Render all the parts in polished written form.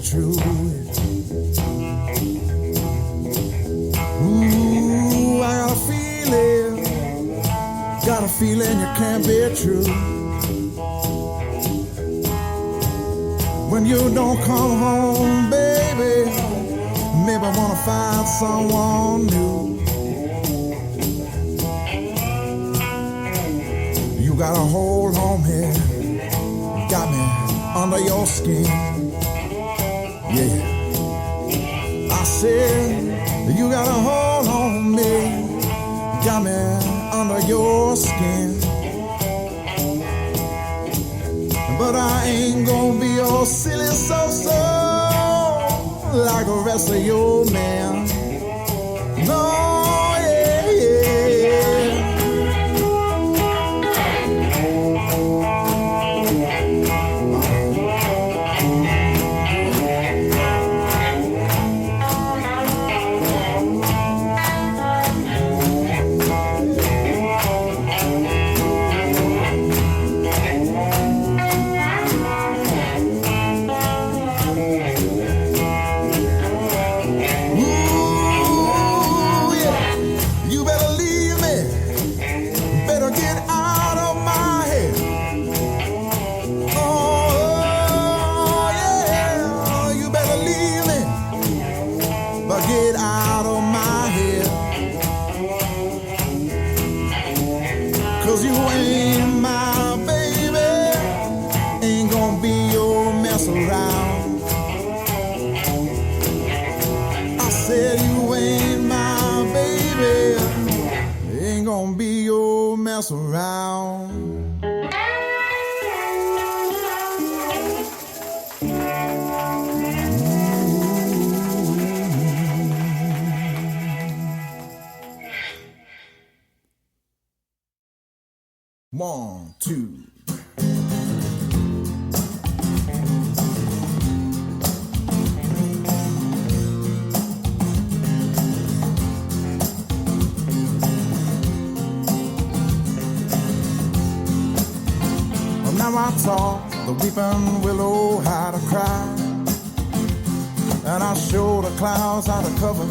True. Ooh, I got a feeling you can't be true. When you don't come home, baby, maybe I wanna find someone new. You got a hold on me, got me under your skin. Yeah, I said you got a hold on me, got me under your skin. But I ain't gonna be all silly so like the rest of your men. No, yeah, yeah. Around. One, two. Now I taught the weeping willow how to cry, and I showed the clouds how to cover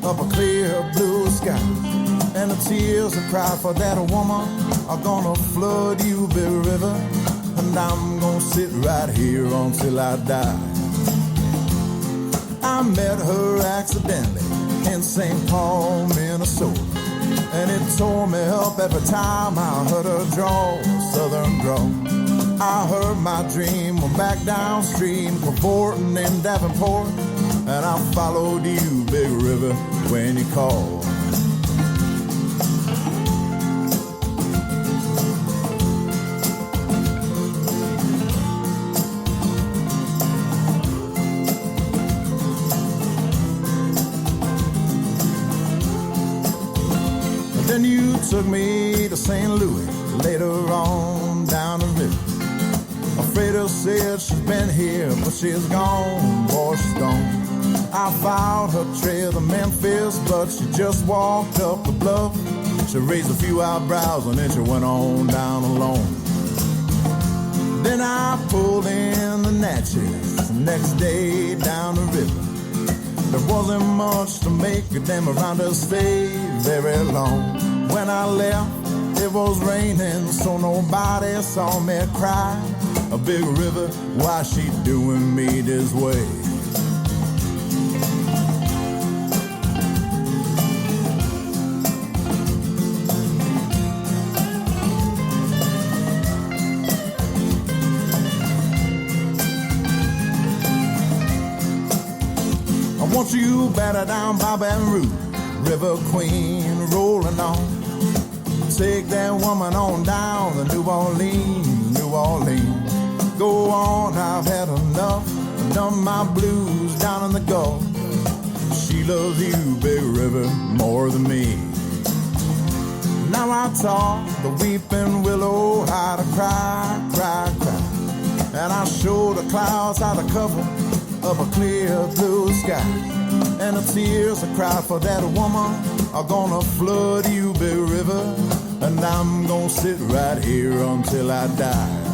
up a clear blue sky. And the tears I cried for that woman are gonna flood you, Big River, and I'm gonna sit right here until I die. I met her accidentally in St. Paul, Minnesota, and it tore me up every time I heard her draw, southern drawl. I heard my dream went back downstream, cavorting in Davenport, and I followed you, Big River, when you called. Then you took me to St. Louis, later on down the river. A freighter said she's been here, but she's gone, boy, she's gone. I followed her trail to Memphis, but she just walked up the bluff. She raised a few eyebrows and then she went on down alone. Then I pulled in the Natchez, next day down the river. There wasn't much to make a damn around her stay very long. When I left, it was raining, so nobody saw me cry. A Big River, why she doing me this way? I want you better down by Baton Rouge, River Queen rolling on. Take that woman on down to New Orleans, New Orleans. Go on, I've had enough. Done my blues down in the Gulf. She loves you, Big River, more than me. Now I taught the weeping willow how to cry, cry, cry. And I show the clouds how to cover up a clear blue sky. And the tears I cry for that woman are gonna flood you, Big River. And I'm gonna sit right here until I die.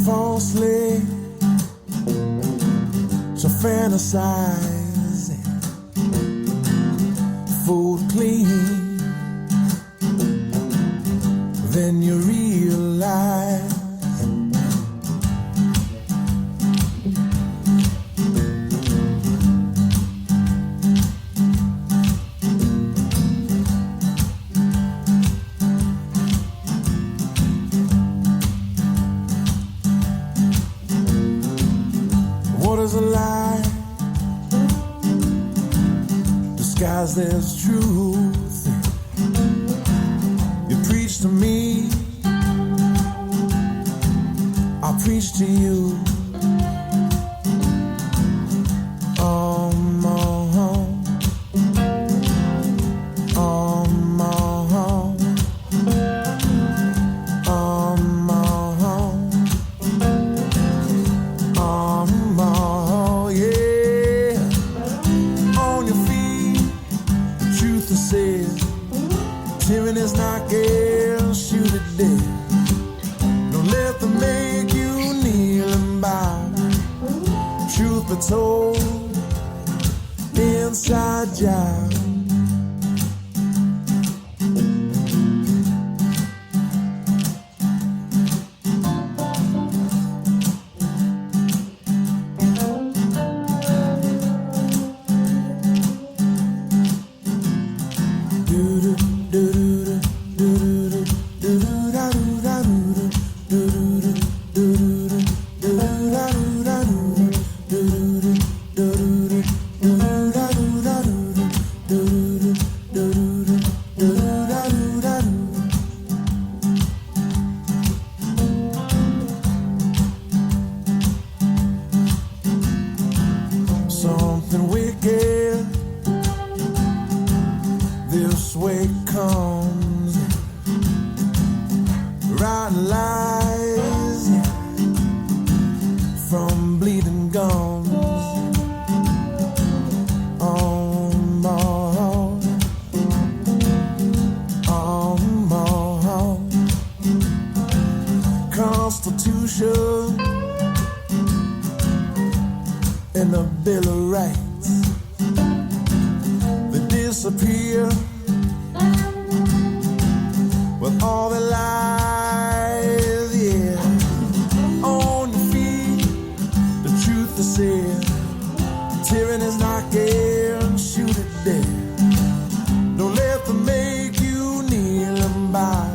Falsely to fantasize, food clean, then you realize a lie disguised as truth. You preach to me, I preach to you. Tyranny's not gonna shoot it dead. Don't let them make you kneel and bow. Truth be told, inside job. Something wicked this way comes, rotten lies from bleeding gums. Constitution and the Bill of Rights, they disappear with all the lies, yeah. On your feet, the truth is said. Tyranny's not gonna shoot it dead. Don't let them make you kneel and bow.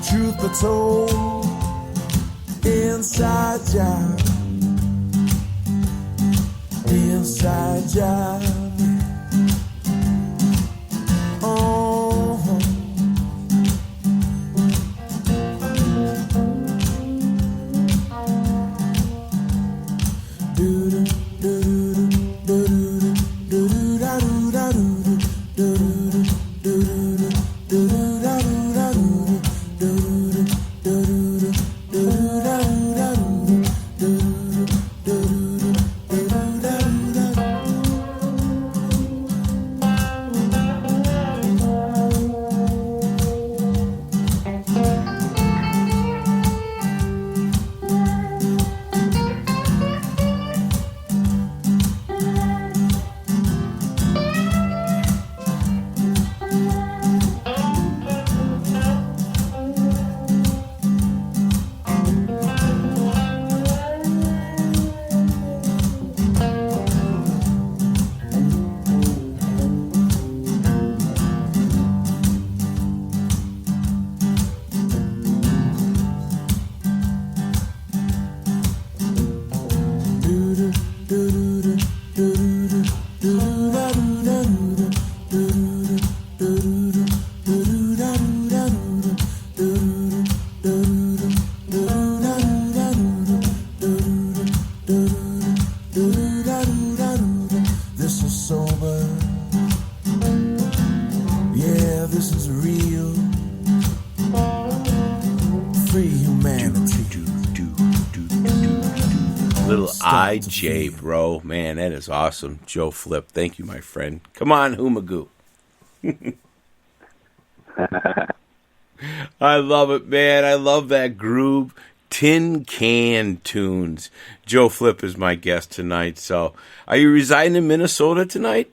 Truth be told, inside job. Inside job. IJ, bro. Man, that is awesome. Joe Flip. Thank you, my friend. Come on, Humagoo. I love it, man. I love that groove. Tin Can Tunes. Joe Flip is my guest tonight. So, are you residing in Minnesota tonight?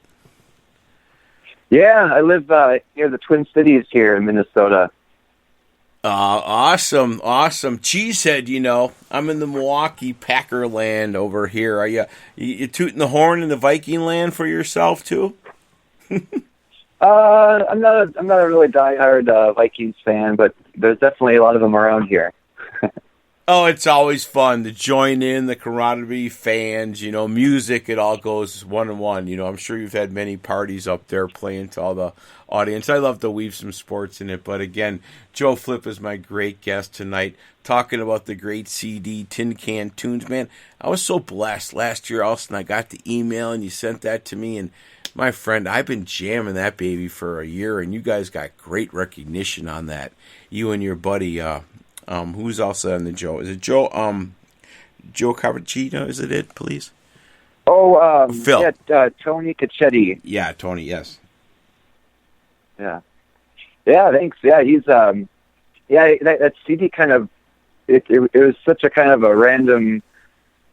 Yeah, I live near the Twin Cities here in Minnesota. Awesome. Cheesehead, you know, I'm in the Milwaukee Packer land over here. Are you tooting the horn in the Viking land for yourself too? I'm not a really diehard Vikings fan, but there's definitely a lot of them around here. Oh, it's always fun to join in the camaraderie, fans, you know, music. It all goes one on one. You know, I'm sure you've had many parties up there playing to all the audience. I love to weave some sports in it. But again, Joe Flip is my great guest tonight, talking about the great CD, Tin Can Tunes. Man, I was so blessed last year, Austin. I got the email and you sent that to me. And my friend, I've been jamming that baby for a year, and you guys got great recognition on that. You and your buddy, who's also on the Joe? Is it Joe? Joe Carvagino? Is it? Please. Oh, Phil. Yeah, Tony Cacchetti. Yeah, Tony. Yes. Yeah. Thanks. Yeah, he's that CD kind of it was such a kind of a random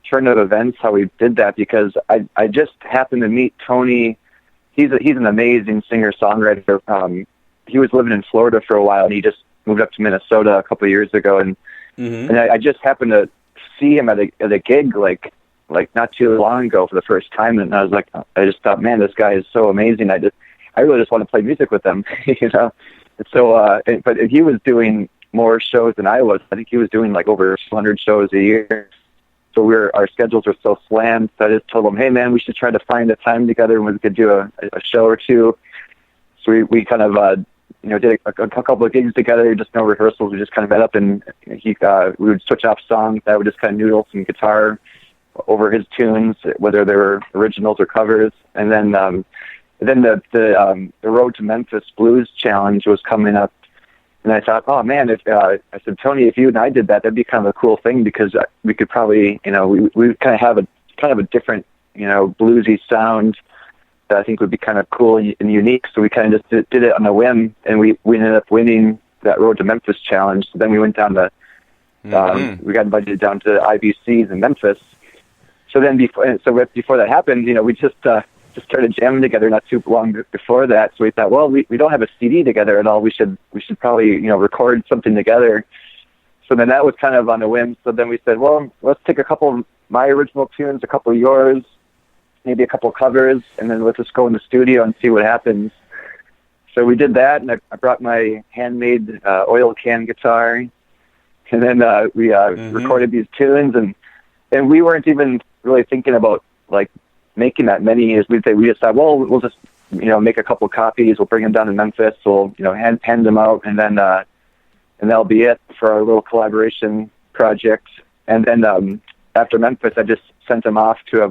turn of events how we did that, because I just happened to meet Tony. He's an amazing singer songwriter. He was living in Florida for a while, and he just moved up to Minnesota a couple of years ago, and I just happened to see him at a gig like not too long ago for the first time, and I was like, I just thought, man, this guy is so amazing. I really just want to play music with him, you know. And so, but he was doing more shows than I was. I think he was doing like over 200 shows a year. So our schedules were so slammed. So I just told him, hey man, we should try to find a time together when we could do a show or two. So we kind of did a couple of gigs together, just no rehearsals. We just kind of met up, and we would switch off songs. I would just kind of noodle some guitar over his tunes, whether they were originals or covers. And then the Road to Memphis Blues Challenge was coming up, and I thought, oh man, I said, Tony, if you and I did that, that'd be kind of a cool thing, because we could probably, we kind of have a different, bluesy sound that I think would be kind of cool and unique. So we kind of just did it on a whim, and we ended up winning that Road to Memphis Challenge. So then we went down to, we got invited down to IBCs in Memphis. So then before that happened, we just started jamming together not too long before that. So we thought, well, we don't have a CD together at all. We should probably, record something together. So then that was kind of on a whim. So then we said, well, let's take a couple of my original tunes, a couple of yours, maybe a couple of covers, and then let's just go in the studio and see what happens. So we did that, and I brought my handmade oil can guitar, and then we recorded these tunes, and we weren't even really thinking about like making that many. As we just thought, well, we'll just make a couple of copies, we'll bring them down to Memphis, we'll hand them out, and then and that'll be it for our little collaboration project. And then after Memphis, I just sent them off to